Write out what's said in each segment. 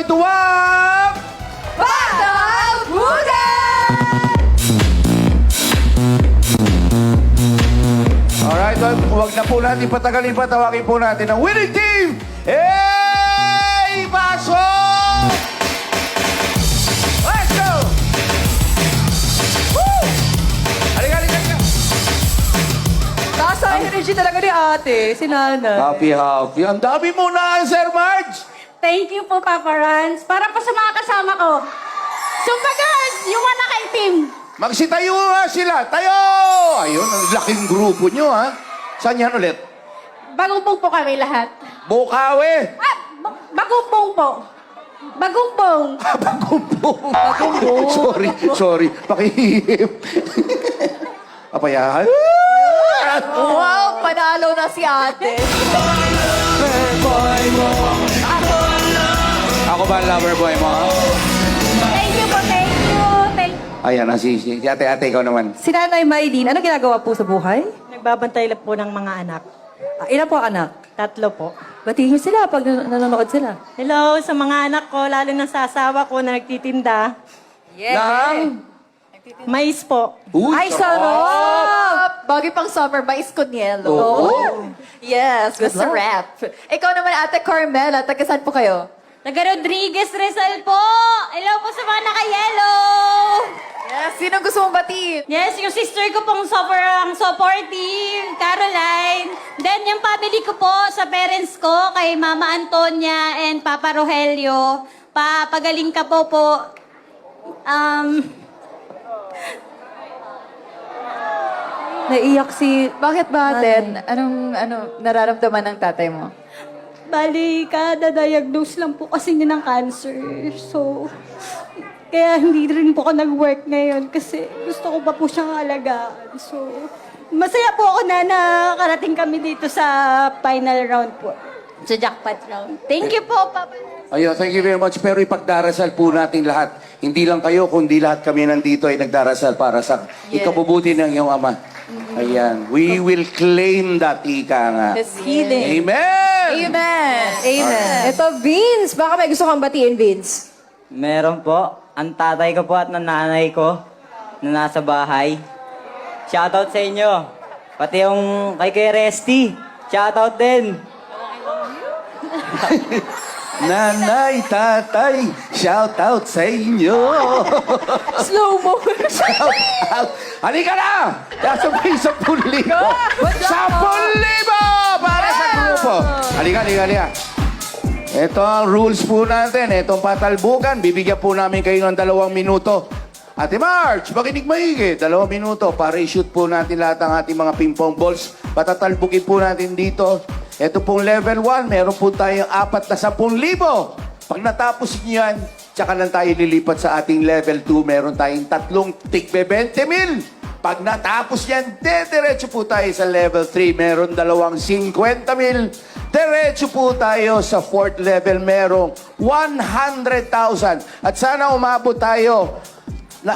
tuwag! Alright, huwag na po natin patagalin pa. Tawagin po natin ang winning team! Hey! Pasok! Let's go! Woo! Halika, halika, halika. Taas ang energy talaga ni ate, si Nana. Happy, happy. Ang dami mo na, Sir Marge! Thank you po, Papa Rans. Para po sa mga kasama ko. Zumba Girls, yung Manakay team. Magsitayo nga sila. Tayo! Ayun, ang laking grupo nyo, ha? Saan yan ulit? Bagumpong po kami lahat. Bukawe! Bagumpong po. Bagumpong. Bagumpong. Sorry. Pakihihip. Apayahan. Wow, panalo na si ate. Ako ba ang lover boy mo? Thank you po, thank you. Ayan, si ate, ikaw naman. Si Nanay Maylene, ano ginagawa po sa buhay? Nagbabantay lang po ng mga anak. Ilan po anak? 3 po. Batiin niyo sila pag nanonood sila. Hello sa mga anak ko, lalo na sa asawa ko na nagtitinda. Nang? Mais po. Uy, Ay, sarap! Bagay pang summer, mais con yelo. Oo. Yes, Good luck. rap. Ikaw naman, ate Carmela, taga saan po kayo? Taga Rodriguez Rizal po. Hello po sa mga naka-yellow. Yes, sino gusto mong batiin? Yes, yung sister ko pong sobrang supportive, Caroline. Then yung family ko po, sa parents ko, kay Mama Antonia and Papa Rogelio. Pagaling ka po. Naiyak si... Bakit ba, Ate? Anong nararamdaman ng tatay mo? Bali, kada-diagnose lang po kasi niya ng cancer. So, kaya hindi rin po ako nag-work ngayon kasi gusto ko pa po siyang alagaan. So, masaya po ako na nakarating kami dito sa final round po. Sa jackpot round. Thank you po, Papa. Ayun, thank you very much. Pero ipagdarasal po natin lahat. Hindi lang kayo, kundi lahat kami nandito ay nagdarasal para sa ikabubuti ng iyong ama. Ayan. We will claim that, ika nga. His healing. Amen! Amen. Amen. Ito, Vince. Baka may gusto kang batiin, Vince. Meron po. Ang tatay ko po at nanay ko na nasa bahay. Shoutout sa inyo. Pati yung kay Kuya Resty. Shoutout din. Nanay, tatay, shout out sa inyo. Slow mo. Shout out. Halika na! Nasa may 10,000. 10,000 para sa grupo. Halika. Ito ang rules po natin. Itong patalbukan. Bibigyan po namin kayo ng 2 minuto. Ate March, makinig maigi. 2 minuto para i-shoot po natin lahat ng ating mga ping-pong balls. Patatalbukin po natin dito. Ito pong level 1, meron po tayong 4 na 10,000. Pag natapos nyo yan, tsaka lang tayo lilipat sa ating level 2. Meron tayong 3 tigbe 20,000. Pag natapos yan, diretso po tayo sa level 3. Meron 2 50,000. Diretso po tayo sa 4th level. Merong 100,000. At sana umabot tayo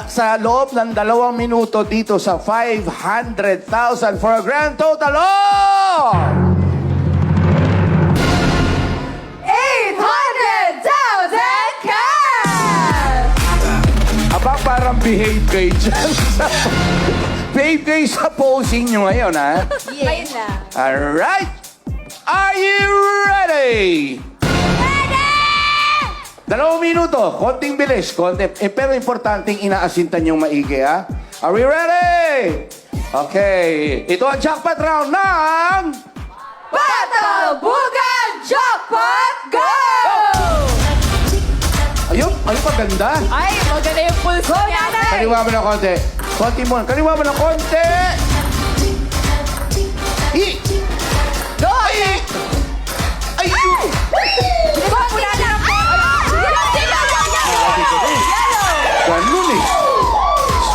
sa loob ng 2 minuto dito sa 500,000 for a grand total of... 800,000 cash! Aba, parang behave kayo dyan. Behave kayo sa posing nyo ngayon, ha? Ayun na. Alright! Are you ready? Ready! 2 minuto. Konting bilis. Pero importanteng inaasintan yung maigi, ha? Are we ready? Okay. Ito ang jackpot round ng... Patalbugan Jackpot Go! Ayun, maganda. Ay, maganda yung pulse niya. Kaliwa mo ng konti. Konti mo. Kaliwa mo ng konti. Go! Ay! Ayun! Go! Mula na ang Ganun eh.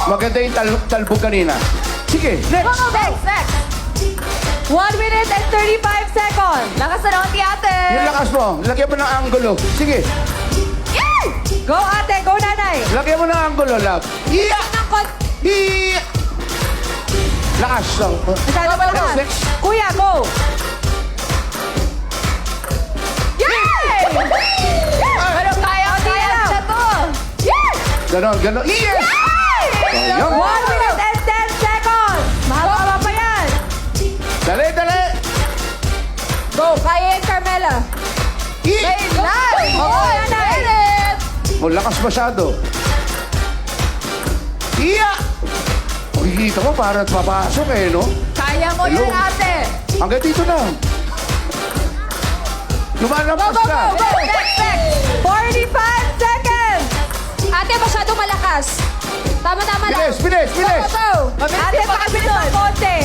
Maganda yung talbog kanina. Sige, next. Next! 1 minute and 35 seconds. Lakas na naman, ate. Yung lakas mo. Lagyan mo ng angulo. Sige. Go, ate. Go, nanay. Lagyan mo ng angulo, love. Iya! Iya! Lakas. Masyado malakas. Next. Kuya, go. Yay! Pero kaya Ganon, ganon. Yes! Sayang. 1 minute and 10 seconds. Mahaba pa yan. Dali, dali. Go, kaya yan, Carmela. Yes! Nine. Oh, minute. Lakas masyado. Iya! Kita mo, parang papasok eh, no? Kaya mo yan, Hello. ate. Hanggang dito na. Go, Lumalampas go, ka. go, go. Next. 45 seconds. Ate, masyadong malakas. Tama-tama lang. Bilis, bilis, bilis. Go, go, go. Ate, pakabilis ng konti.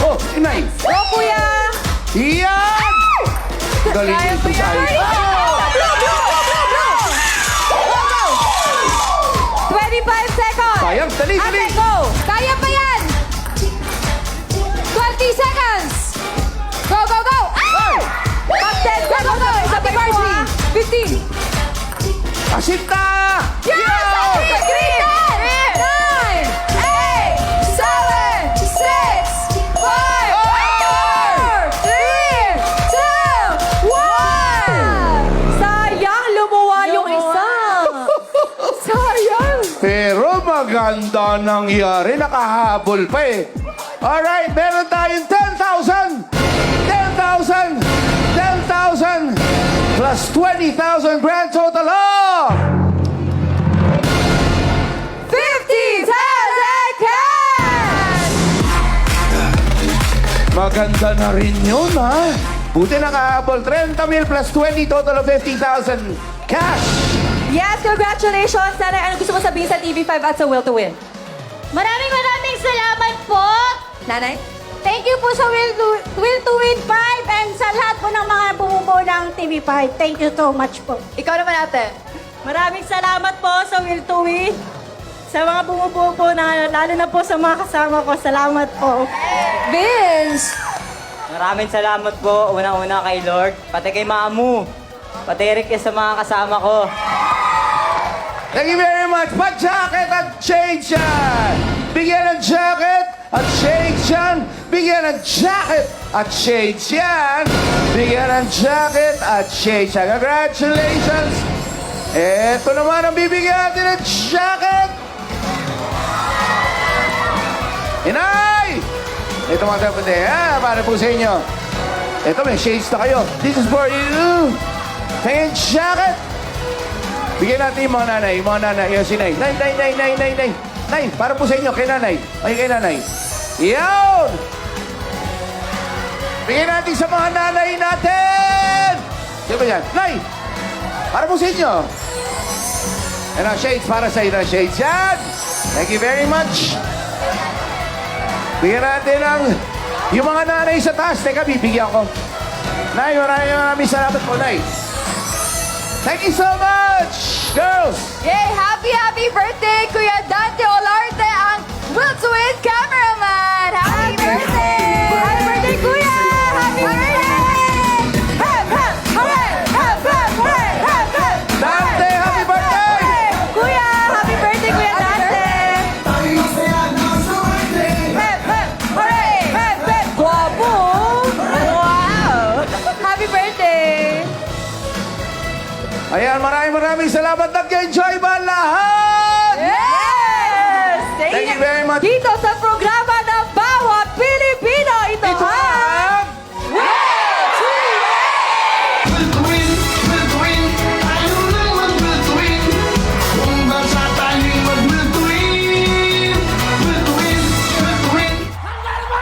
Oh, inay. Go, kuya. Iyan! Galing Kaya ito mo sa yan. ay. Go, go. 25 seconds. Sayang, dali, dali. Ate, go. Kaya pa yan. 20 seconds. Go, go, go. Ah! Top 10 seconds. Go, go, go. Ate Margie. 15. Asit na! Yes! Ate, green. 9, 8, 7, 6, 5, 4, 3, 2, 1. Sayang, lumuwa yung isa. Sayang. Pero maganda nangyari. Nakahabol pa eh. Alright, meron tayong 10,000! 10,000! 10,000! Plus 20,000 grand total of 50,000 cash! Maganda na rin yun, ha? Buti nakahabol. 30 mil plus 20, total of 50,000 cash! Yes, congratulations! Nanay, ano gusto mo sabihin sa TV5 at sa Will to Win? Maraming salamat po. Nanay? Thank you po sa Will to Win 5 and sa lahat po ng mga bumubuo ng TV5. Thank you so much po. Ikaw naman, ate. Maraming salamat po sa Will to Win. Sa mga bumubuo po, lalo na po sa mga kasama ko. Salamat po. Vince! Maraming salamat po, unang-una kay Lord, pati kay Mamu, pati rin sa mga kasama ko. Thank you very much. Pa-jacket at shades yan! Bigyan ng jacket at shades yan! Bigyan ng jacket at shades yan! Bigyan ng jacket at shades yan. Congratulations! Ito naman ang bibigyan natin ng jacket! Inay! Ito mga kapatid, para po sa inyo. Ito, may shades na kayo. This is for you! Tingin jacket! Bigyan natin yung mga nanay, yung si Nay. Nay, para po sa inyo, kay nanay. Ay, kay nanay. Yun! Bigyan natin sa mga nanay natin! Sino ba yan? Nay! Para po sa inyo. Yan ang shades, para sa inyo. Shades yan! Thank you very much. Bigyan natin ang yung mga nanay sa taas. Teka, bibigyan ko. Nay, maraming salamat po, Nay. Thank you so much, girls! Yay! Happy birthday, Kuya Dante Olarte, ang Will to Win cameraman! Happy birthday! Happy birthday, Kuya! Happy birthday! Hep, hep, hooray! Hep, hep, hooray! Hep, hep! Dante, happy birthday! Kuya! Happy birthday, Kuya Dante! Hep, hep, hooray! Hep, hep! Guwapo! Wow! Happy birthday! Ayan, maraming salamat. Nag-enjoy ba lahat? Yes! Thank you very much. Dito sa